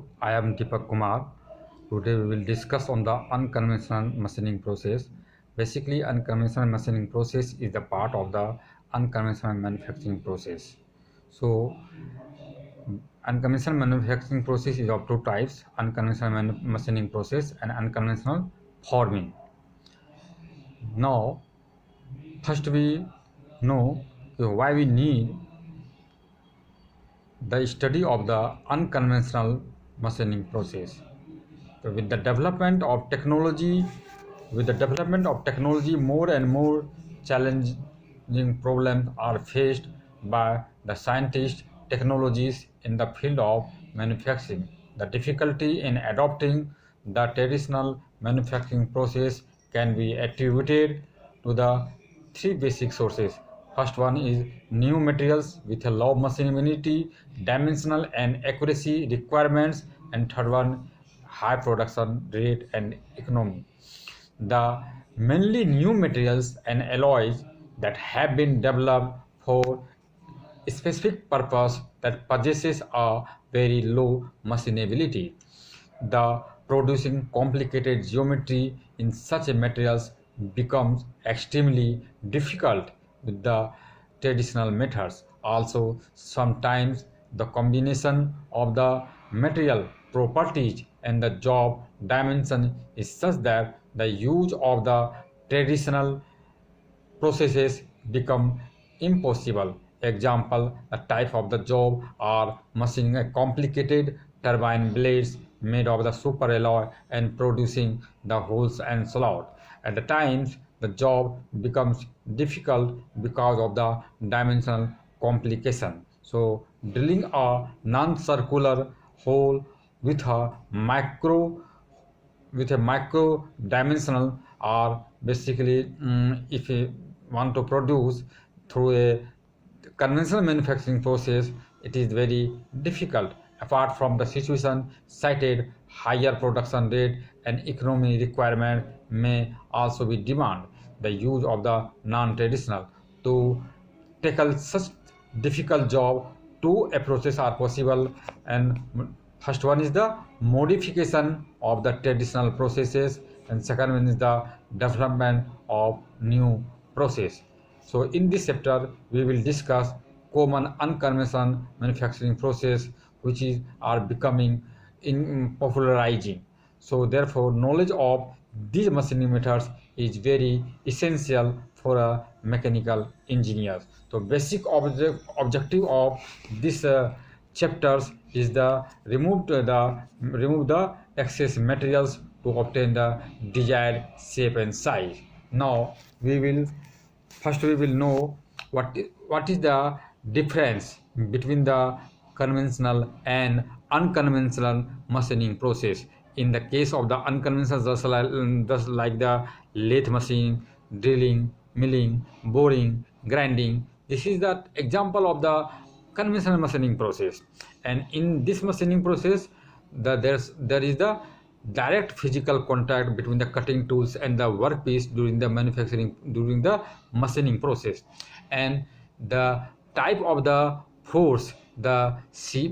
Hello, I am Deepak Kumar. Today we will discuss on the unconventional machining process. Basically, unconventional machining process is the part of the unconventional manufacturing process. So, unconventional manufacturing process is of two types: unconventional machining process and unconventional forming. Now, first we know why we need the study of the unconventional machining process. So with the development of technology, more and more challenging problems are faced by the scientists, technologies in the field of manufacturing. The difficulty in adopting the traditional manufacturing process can be attributed to the three basic sources. First one is new materials with a low machinability, dimensional and accuracy requirements, and third one high production rate and economy. The mainly new materials and alloys that have been developed for specific purpose that possesses a very low machinability. The producing complicated geometry in such a materials becomes extremely difficult with the traditional methods. Also, sometimes the combination of the material properties and the job dimension is such that the use of the traditional processes become impossible. Example, a type of the job are machining a complicated turbine blades made of the super alloy and producing the holes and slot. At the times, the job becomes difficult because of the dimensional complication. So, drilling a non-circular hole with a micro dimensional or basically if you want to produce through a conventional manufacturing process, it is very difficult. Apart from the situation cited, higher production rate and economy requirement may also be demand the use of the non-traditional to tackle such difficult job. Two approaches are possible, and first one is the modification of the traditional processes, and second one is the development of new process. So in this chapter we will discuss common unconventional manufacturing process which is are becoming in popularizing. So therefore knowledge of these machining methods is very essential for a mechanical engineer. So basic objective of this chapters is the remove the excess materials to obtain the desired shape and size. Now we will know what is the difference between the conventional and unconventional machining process. In the case of the unconventional, just like the lathe machine, drilling, milling, boring, grinding, this is the example of the conventional machining process. And in this machining process, there is the direct physical contact between the cutting tools and the workpiece during the machining process, and the type of the force,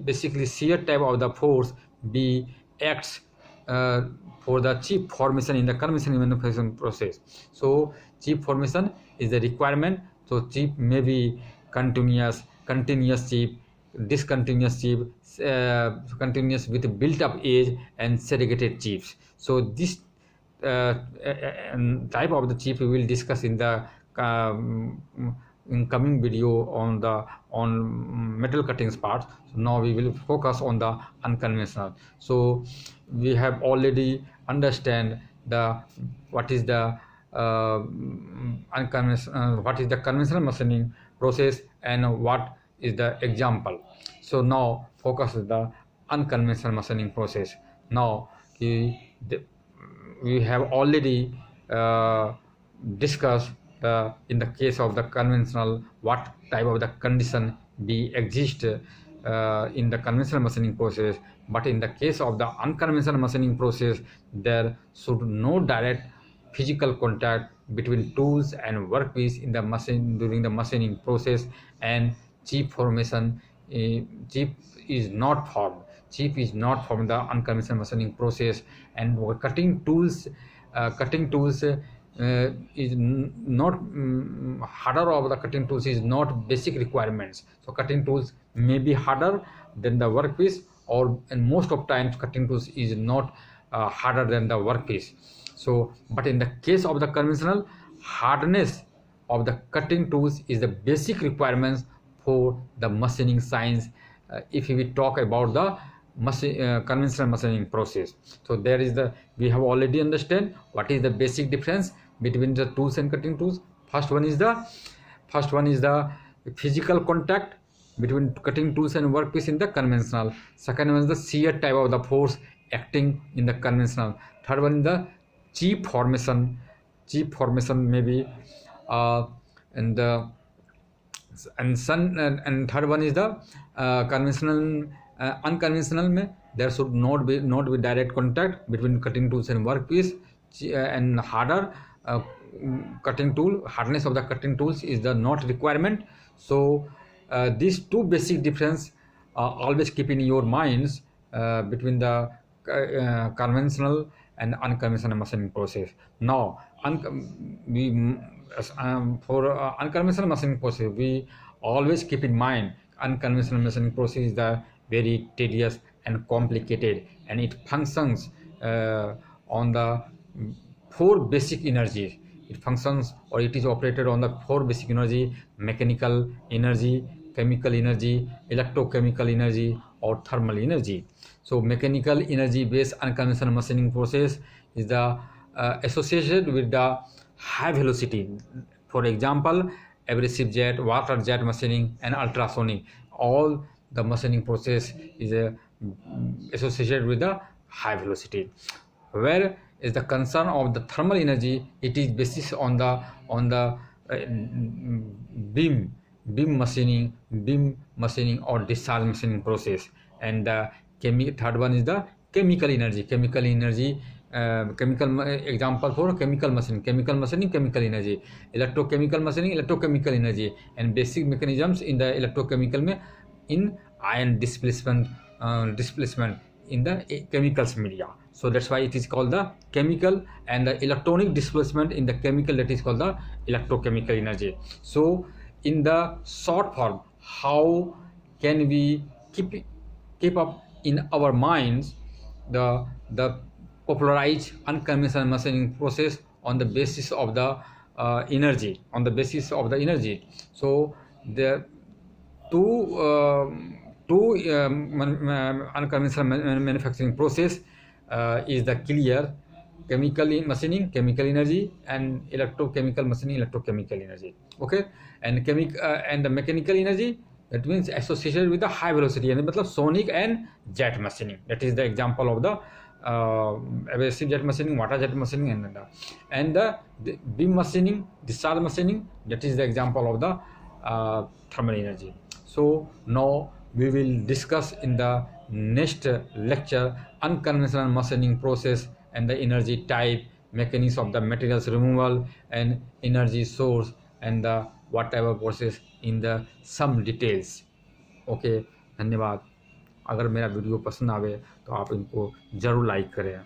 basically shear type of the force be acts for the chip formation in the conventional manufacturing process. So chip formation is the requirement. So chip may be continuous chip, discontinuous chip, continuous with built-up edge, and segregated chips. So this type of the chip we will discuss in the in coming video on metal cuttings part. So now we will focus on the unconventional. So we have already understand the what is the conventional machining process and what is the example. So now focus on the unconventional machining process. Now we have already discussed in the case of the conventional what type of the condition be exist in the conventional machining process, but in the case of the unconventional machining process there should no direct physical contact between tools and workpiece in the machine during the machining process, and chip formation chip is not formed. chip is not from the unconventional machining process, and cutting tools is not harder of the cutting tools is not basic requirements. So cutting tools may be harder than the workpiece, or and most of times cutting tools is not harder than the workpiece. So but in the case of the conventional, hardness of the cutting tools is the basic requirements for the machining science, if we talk about the conventional machining process. So there is the, we have already understand what is the basic difference between the tools and cutting tools. First one is the physical contact between cutting tools and workpiece in the conventional. Second one is the shear type of the force acting in the conventional. Third one is the chip formation maybe, and the and third one is the conventional. Unconventional में there should not be direct contact between cutting tools and workpiece, and harder cutting tool, hardness of the cutting tools is the not requirement. So these two basic difference always keep in your minds between the conventional and unconventional machining process. Now for unconventional machining process, we always keep in mind unconventional machining process is the very tedious and complicated, and it functions on the four basic energies. It functions, or it is operated on the four basic energy: mechanical energy, chemical energy, electrochemical energy, or thermal energy. So mechanical energy based unconventional machining process is the associated with the high velocity. For example, abrasive jet, water jet machining, and ultrasonic. All the machining process is associated with the high velocity. Where is the concern of the thermal energy? It is based on the beam machining or discharge machining process. And the third one is the chemical energy. Example for chemical machining, chemical energy, electrochemical machining, electrochemical energy, and basic mechanisms in the electrochemical में in ion displacement in the chemicals media. So that's why it is called the chemical, and the electronic displacement in the chemical, that is called the electrochemical energy. So in the short form, how can we keep up in our minds the popularized unconventional machining process on the basis of the energy, So the two unconventional manufacturing process is the clear: chemical machining, chemical energy, and electrochemical machining, electrochemical energy. Okay, and the mechanical energy, that means associated with the high velocity, and matlab sonic and jet machining. That is the example of the abrasive jet machining, water jet machining, and the beam machining, discharge machining. That is the example of the thermal energy. So now we will discuss in the next lecture unconventional machining process and the energy type, mechanism of the materials removal, and energy source, and the whatever process in the some details. Okay, धन्यवाद. अगर मेरा video पसंद आवे तो आप इनको ज़रूर like करें.